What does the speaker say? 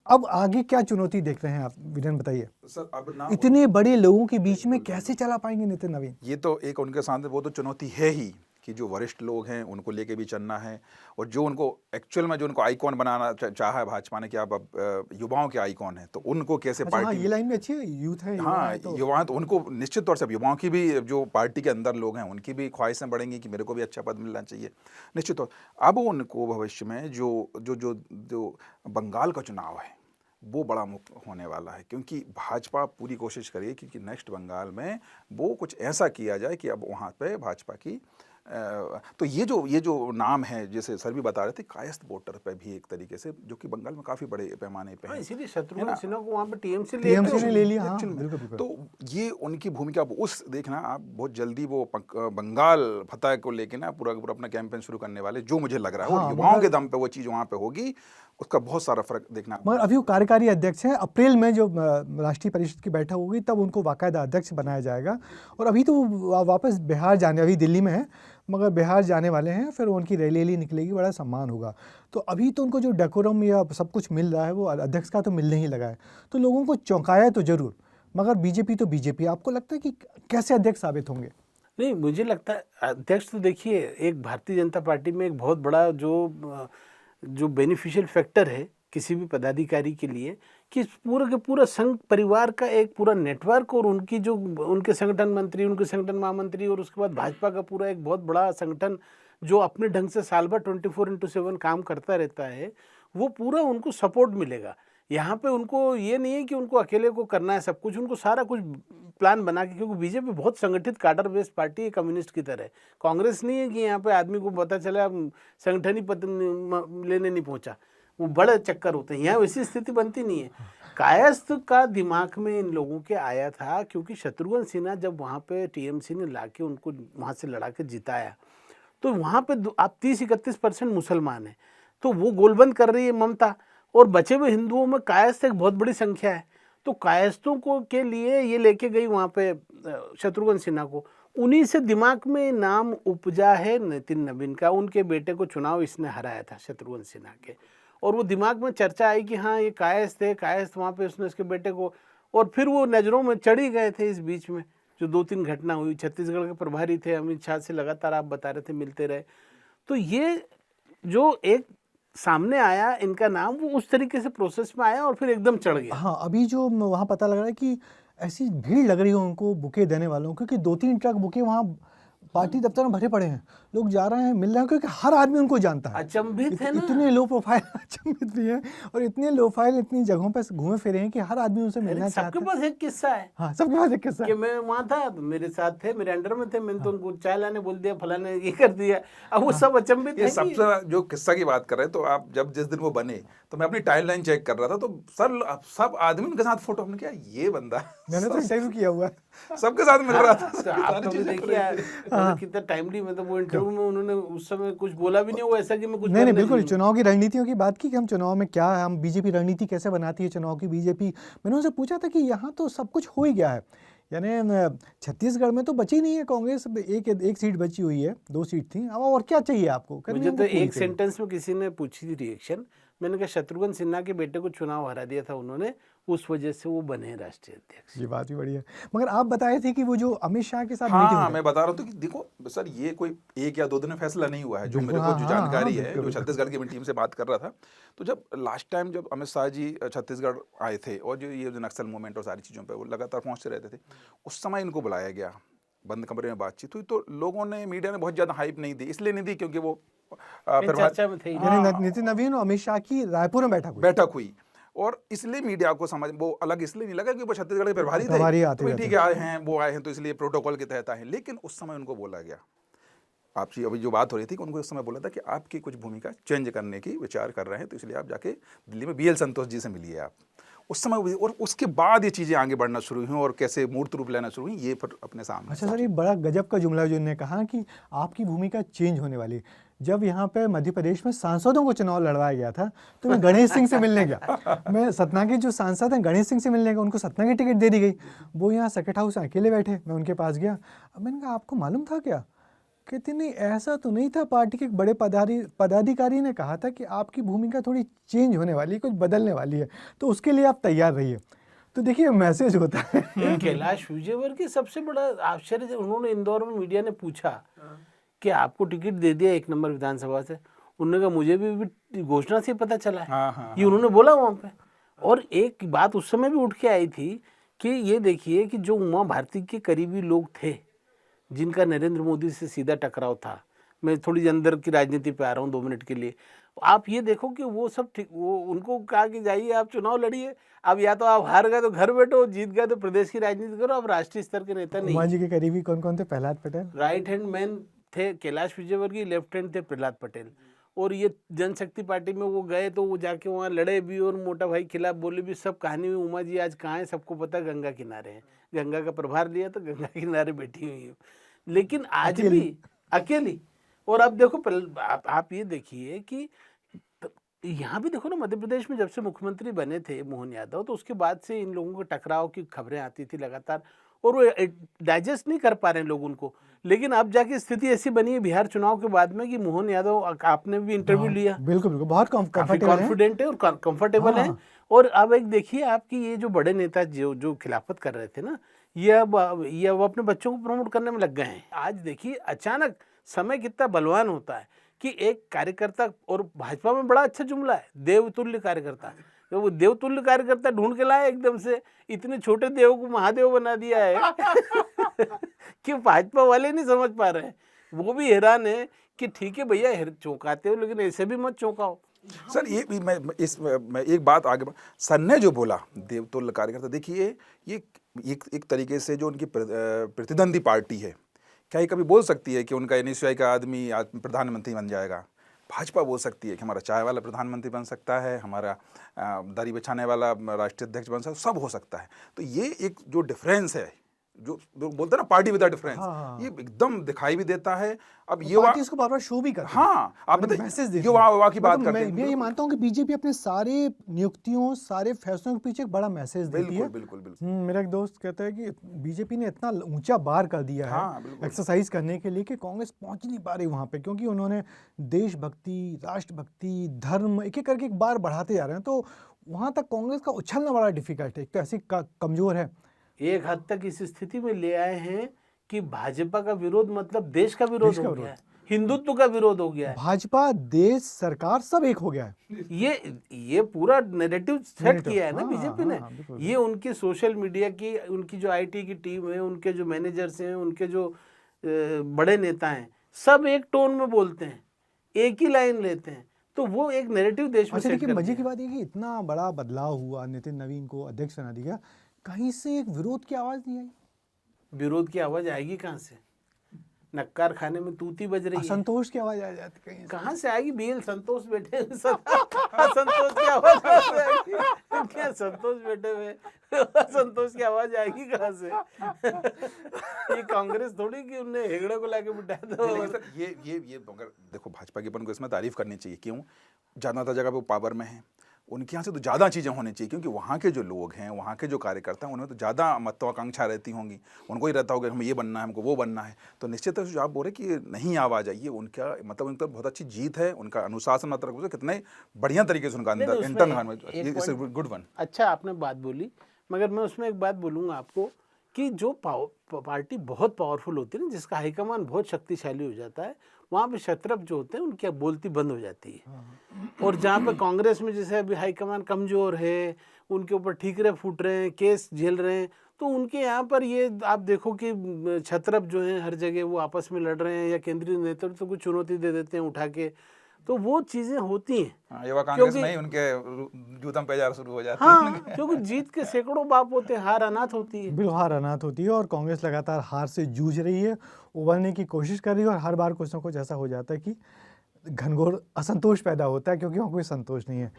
अब आगे क्या चुनौती देख रहे हैं आप, वीरेन बताइए। सर अब ना इतने बड़े लोगों के बीच में कैसे चला पाएंगे नितिन नवीन? ये तो एक उनके सामने वो तो चुनौती है ही कि जो वरिष्ठ लोग हैं उनको लेके भी चलना है, और जो उनको एक्चुअल में जो उनको आइकॉन बनाना चाहा है भाजपा ने कि आप अब युवाओं के आइकॉन हैं, तो उनको कैसे अच्छा, हाँ, पार्टी ये लाइन भी अच्छी है, यूथ है, युवा हाँ है, तो युवा तो उनको निश्चित तौर से अब युवाओं की भी, जो पार्टी के अंदर लोग हैं उनकी भी ख्वाहिशें बढ़ेंगी कि मेरे को भी अच्छा पद मिलना चाहिए निश्चित तौर। अब उनको भविष्य में जो जो जो जो बंगाल का चुनाव है वो बड़ा मुख्य होने वाला है, क्योंकि भाजपा पूरी कोशिश करिए कि नेक्स्ट बंगाल में वो कुछ ऐसा किया जाए कि अब वहाँ पे भाजपा की तो ये जो नाम है, जैसे सर भी बता रहे थे, कायस्थ वोटर पे भी एक तरीके से, जो कि बंगाल में काफ़ी बड़े पैमाने पे है, इसीलिए शत्रुघ्न सिन्हा को वहाँ पे टीएमसी ने ले लिया। हाँ, बिल्कुल बिल्कुल। तो ये उनकी भूमिका उस देखना आप बहुत जल्दी वो बंगाल फतह को लेके ना पूरा अपना कैंपेन शुरू करने वाले, जो मुझे लग रहा है, और युवाओं के दम पे वो चीज़ वहाँ पे होगी, उसका बहुत सारा फर्क देखना। मगर अभी वो कार्यकारी अध्यक्ष हैं, अप्रैल में जो राष्ट्रीय परिषद की बैठक होगी तब उनको बाकायदा अध्यक्ष बनाया जाएगा, और अभी तो वापस बिहार जाने, अभी दिल्ली में है मगर बिहार जाने वाले हैं, फिर उनकी रैली निकलेगी, बड़ा सम्मान होगा। तो अभी तो उनको जो डेकोरम या सब कुछ मिल रहा है वो अध्यक्ष का तो मिलने ही लगा है, तो लोगों को चौंकाया तो जरूर, मगर बीजेपी तो बीजेपी, आपको लगता है कि कैसे अध्यक्ष साबित होंगे? नहीं, मुझे लगता है अध्यक्ष तो देखिए, एक भारतीय जनता पार्टी में एक बहुत बड़ा जो बेनिफिशियल फैक्टर है किसी भी पदाधिकारी के लिए, कि पूरा के पूरा संघ परिवार का एक पूरा नेटवर्क, और उनकी जो उनके संगठन मंत्री, उनके संगठन महामंत्री, और उसके बाद भाजपा का पूरा एक बहुत बड़ा संगठन जो अपने ढंग से साल भर 24/7 काम करता रहता है, वो पूरा उनको सपोर्ट मिलेगा। यहाँ पे उनको ये नहीं है कि उनको अकेले को करना है सब कुछ, उनको सारा कुछ प्लान बना के, क्योंकि बीजेपी बहुत संगठित काडर बेस्ड पार्टी है, कम्युनिस्ट की तरह। कांग्रेस नहीं है कि यहाँ पे आदमी को पता चला संगठन ही पद लेने नहीं पहुंचा, वो बड़े चक्कर होते हैं। यहाँ वैसी स्थिति बनती नहीं है। कायस्थ का दिमाग में इन लोगों के आया था, क्योंकि शत्रुघ्न सिन्हा जब वहाँ पे टीएमसी ने लाके उनको वहाँ से लड़ा के जिताया, तो वहाँ पे आप 30-31% मुसलमान हैं, तो वो गोलबंद कर रही है ममता, और बचे हुए हिंदुओं में कायस्थ एक बहुत बड़ी संख्या है, तो कायस्थों को के लिए ये लेके गई वहाँ पे शत्रुघ्न सिन्हा को। उन्हीं से दिमाग में नाम उपजा है नितिन नवीन का, उनके बेटे को चुनाव इसने हराया था शत्रुघ्न सिन्हा के, और वो दिमाग में चर्चा आई कि हाँ ये कायस्थ है, कायस्थ वहाँ पे उसने उसके बेटे को, और फिर वो नज़रों में चढ़ी गए थे। इस बीच में जो 2-3 घटना हुई, छत्तीसगढ़ के प्रभारी थे, अमित शाह से लगातार आप बता रहे थे मिलते रहे, तो ये जो एक सामने आया इनका नाम, वो उस तरीके से प्रोसेस में आया और फिर एकदम चढ़ गया। हाँ, अभी जो वहाँ पता लग रहा है कि ऐसी भीड़ लग रही है उनको बुके देने वालों, क्योंकि 2-3 ट्रक बुके वहाँ पार्टी दफ्तर में भरे पड़े हैं, लोग जा रहे हैं, मिल रहे हैं, क्योंकि हर आदमी उनको जानता है। अचंभित है ना, इतने लो प्रोफाइल अचंभित भी है, और इतने लो फाइल इतनी जगहों पर घूमे फिरे हैं कि हर आदमी उनसे मिलना चाहता है। सबके पास एक किस्सा है। हाँ, सबके पास एक किस्सा कि मैं वहाँ था, तो मेरे साथ थे, मेरे अंडर में थे, मैंने तो उनको चाय लाने बोल दिया, फलाने ये कर दिया। अब वो सब अचंभित है। सबसे जो किस्सा की बात कर रहे हैं, तो आप जब जिस दिन वो बने तो मैं अपनी टाइमलाइन चेक कर रहा था, तो सर सब आदमी उनके साथ फोटो, हमने क्या ये बंदा, मैंने तो इंटरव्यू किया हुआ है, सबके साथ मिल रहा था। आप तो देखिए कितना टाइमली, मतलब वो इंटरव्यू में उन्होंने उस समय कुछ बोला भी नहीं, वो ऐसा कि मैं कुछ नहीं बिल्कुल चुनाव की रणनीतियों की बात की कि हम चुनाव में क्या है, हम बीजेपी रणनीति कैसे बनाती है चुनाव की बीजेपी। मैंने उनसे पूछा था कि यहाँ तो सब कुछ हो ही गया है, यानी छत्तीसगढ़ में तो बची नहीं है कांग्रेस, एक सीट बची हुई है, 2 सीट थी, अब और क्या चाहिए आपको? मुझे तो एक सेंटेंस में किसी ने पूछी थी रिएक्शन, मैंने कहा शत्रुघ्न सिन्हा के बेटे को चुनाव हरा दिया था उन्होंने, उस वजह से वो बने राष्ट्रीय अध्यक्ष। ये बात भी बढ़िया है। मगर आप बताए थे कि वो जो अमित शाह के साथ हाँ, मैं बता रहा हूँ कि देखो सर, ये कोई 1 या 2 दिन में फैसला नहीं हुआ है, जो मेरे को जो जानकारी है, जो छत्तीसगढ़ की टीम से बात कर रहा था, तो जब लास्ट टाइम जब अमित शाह जी छत्तीसगढ़ आए थे, और जो ये नक्सल मूवमेंट और सारी चीज़ों पर वो लगातार पहुँचते रहते थे, उस समय इनको बुलाया गया, बंद कमरे में बातचीत हुई, तो लोगों ने, मीडिया ने बहुत ज़्यादा हाइप नहीं दी, इसलिए नहीं दी क्योंकि वो चर्चा में थे। नितिन नवीन और अमित शाह की रायपुर में बैठक हुई, और इसलिए मीडिया को समझ वो अलग इसलिए नहीं लगा कि वो छत्तीसगढ़ के प्रभारी थे, तो ठीक है आए हैं, वो आए हैं तो इसलिए प्रोटोकॉल के तहत आए हैं। लेकिन उस समय उनको बोला गया, आपसी अभी जो बात हो रही थी कि उनको उस समय बोला था कि आपकी कुछ भूमिका चेंज करने की विचार कर रहे हैं, तो इसलिए आप जाके दिल्ली में BL संतोष जी से मिलिए आप। उस समय, और उसके बाद ये चीज़ें आगे बढ़ना शुरू हुई और कैसे मूर्त रूप लेना शुरू हुई, ये फिर अपने सामने। अच्छा सर, ये बड़ा गजब का जुमला जो उन्होंने कहा कि आपकी भूमिका चेंज होने वाली। जब यहाँ पे मध्य प्रदेश में सांसदों को चुनाव लड़वाया गया था, तो मैं गणेश सिंह से मिलने गया। मैं सतना के जो सांसद हैं गणेश सिंह से मिलने गया, उनको सतना की टिकट दे दी गई, वो यहाँ सर्किट हाउस में अकेले बैठे, मैं उनके पास गया। अब मैंने कहा आपको मालूम था क्या कहते नहीं, ऐसा तो नहीं था। पार्टी के एक बड़े पदाधिकारी ने कहा था कि आपकी भूमिका थोड़ी चेंज होने वाली है, कुछ बदलने वाली है, तो उसके लिए आप तैयार रहिए। तो देखिए मैसेज होता है। कैलाश विजयवर्गीय सबसे बड़ा आश्चर्य, उन्होंने इंदौर में मीडिया ने पूछा कि आपको टिकट दे दिया 1 नंबर विधानसभा से, उन्होंने कहा मुझे भी घोषणा से पता चला है। ये उन्होंने बोला वहां पे। और एक बात उस समय भी उठ के आई थी कि ये देखिए कि जो उमा भारती के करीबी लोग थे, जिनका नरेंद्र मोदी से सीधा टकराव था, मैं थोड़ी अंदर की राजनीति पे आ रहा हूँ 2 मिनट के लिए, आप ये देखो कि वो सब ठीक, वो उनको कहा कि जाइए आप चुनाव लड़िए, अब या तो आप हार गए तो घर बैठो, जीत गए तो प्रदेश की राजनीति करो, अब राष्ट्रीय स्तर के नेता नहीं। उमा जी के करीबी कौन कौन थे? Prahlad Patel right hand man थे कैलाश विजयवर्गीय, लेफ्ट हैंड थे प्रहलाद पटेल। और ये जनशक्ति पार्टी में वो गए तो वो जाके वहाँ लड़े भी और मोटा भाई खिलाफ बोले भी, सब कहानी में उमा जी आज कहाँ है सबको पता, गंगा किनारे हैं, गंगा का प्रभार लिया तो गंगा किनारे बैठी हुई है, लेकिन आज भी अकेली। और अब देखो आप ये देखिए कि यहाँ भी देखो ना, मध्य प्रदेश में जब से मुख्यमंत्री बने थे मोहन यादव, तो उसके बाद से इन लोगों के टकराव की खबरें आती थी लगातार, और वो डाइजेस्ट नहीं कर पा रहे हैं लोग उनको। लेकिन अब जाके स्थिति ऐसी बनी है बिहार चुनाव के बाद में कि मोहन यादव, आपने भी इंटरव्यू लिया, बिल्कुल बिल्कुल बहुत कॉन्फिडेंट है और कंफर्टेबल है। और अब एक देखिए आपकी ये जो बड़े नेता जो खिलाफत कर रहे थे ना, ये अब अपने बच्चों को प्रमोट करने में लग गए हैं। आज देखिए अचानक समय कितना बलवान होता है कि एक कार्यकर्ता, और भाजपा में बड़ा अच्छा जुमला है, देवतुल्य कार्यकर्ता, तो वो देवतुल्य कार्यकर्ता ढूंढ के लाए एकदम से, इतने छोटे देव को महादेव बना दिया है कि भाजपा वाले नहीं समझ पा रहे हैं। वो भी हैरान है कि ठीक है भैया चौंकाते हो, लेकिन ऐसे भी मत चौंकाओ। सर ये भी मैं एक बात आगे, सर ने जो बोला देवतुल्य कार्यकर्ता, देखिए ये एक तरीके से जो उनकी प्रतिद्वंदी पार्टी है, क्या ये कभी बोल सकती है कि उनका NSY का आदमी प्रधानमंत्री बन जाएगा? भाजपा बोल सकती है कि हमारा चाय वाला प्रधानमंत्री बन सकता है, हमारा दरी बिछाने वाला राष्ट्रीय अध्यक्ष बन सकता है, सब हो सकता है। तो ये एक जो डिफरेंस है, जो बोलते हैं ना पार्टी विद डिफरेंस, ये एकदम दिखाई भी देता है। अब ये पार्टी इसको बार-बार शो भी करती है। हाँ, आप बताइए मैसेज जो वहाँ की बात करते हैं। मैं ये मानता हूँ कि बीजेपी अपने सारे नियुक्तियों, सारे फैसलों के पीछे एक बड़ा मैसेज देती है। बिल्कुल। मेरा एक दोस्त कहता है कि बीजेपी ने इतना ऊंचा बार कर दिया है एक्सरसाइज करने के लिए कि कांग्रेस पहुंच नहीं पा रही वहां पे, क्योंकि उन्होंने देशभक्ति, राष्ट्रभक्ति, धर्म एक एक करके एक बार बढ़ाते जा रहे हैं। तो वहां तक कांग्रेस का उछलना बड़ा डिफिकल्ट है, एक तो ऐसी कमजोर है। एक हद तक इस स्थिति में ले आए हैं कि भाजपा का विरोध मतलब देश का विरोध हो गया है, हिंदुत्व का विरोध हो गया है। भाजपा, देश, सरकार सब एक हो गया है। ये पूरा नैरेटिव सेट किया है ना बीजेपी ने। ये उनकी सोशल मीडिया की, उनकी जो IT की टीम है, उनके जो मैनेजर्स हैं, उनके जो बड़े नेता हैं, सब एक टोन में बोलते हैं, एक ही लाइन लेते हैं, तो वो एक नैरेटिव देश में सेट करते हैं। मजे की बात ये कि इतना बड़ा बदलाव हुआ, नितिन नवीन को अध्यक्ष बना दिया, कहीं से एक विरोध की आवाज नहीं आई। विरोध की आवाज आएगी कहाँ से? नक्कार खाने में तूती बज रही है, असंतोष की आवाज आ जाती कहीं कहाँ से आएगी? BL संतोष बैठे असंतोष की आवाज कहाँ से आएगी? क्या संतोष बैठे हुए, असंतोष की आवाज आएगी कहाँ से? ये कांग्रेस थोड़ी कि उन्हें हेगड़े को लाके बिठा दो। ये अगर देखो भाजपा के अपन को इसमें तारीफ करनी चाहिए। क्यों? ज़्यादातर जगह पे वो पावर में है, उनके यहाँ से तो ज़्यादा चीज़ें होनी चाहिए, क्योंकि वहाँ के जो लोग हैं, वहाँ के जो कार्यकर्ता हैं, उनमें तो ज़्यादा महत्वाकांक्षा रहती होंगी। उनको ही रहता होगा हमें ये बनना है, हमको वो बनना है। तो निश्चित रूप से जो आप बोल रहे कि नहीं आवाज़ आई, ये उनका मतलब उनका बहुत अच्छी जीत है, उनका अनुशासन मतलब कितने बढ़िया तरीके से उनका अंदर इंटरनल गुड वन। अच्छा आपने बात बोली, मगर मैं उसमें एक बात बोलूँगा आपको कि जो पार्टी बहुत पावरफुल होती है ना, जिसका हाईकमान बहुत शक्तिशाली हो जाता है, वहाँ पे शत्रप जो होते हैं उनकी बोलती बंद हो जाती है। और जहाँ पे कांग्रेस में जैसे अभी हाईकमान कमज़ोर है, उनके ऊपर ठीकरे फूट रहे हैं, केस झेल रहे हैं, तो उनके यहाँ पर ये आप देखो कि छत्रप जो हैं हर जगह वो आपस में लड़ रहे हैं, या केंद्रीय नेतृत्व को चुनौती दे देते हैं उठा के, तो वो चीज़ें होती हैं। युवा कांग्रेस में ही उनके जूतम पे जा शुरू हो जाती है। हाँ, क्योंकि जीत के सैकड़ों बाप होते हैं, हार अनाथ होती है। बिल्कुल, हार अनाथ होती है, और कांग्रेस लगातार हार से जूझ रही है, उबरने की कोशिश कर रही है, और हर बार कुछ ना कुछ ऐसा हो जाता है कि घनघोर असंतोष पैदा होता है, क्योंकि वहाँ कोई संतोष नहीं है।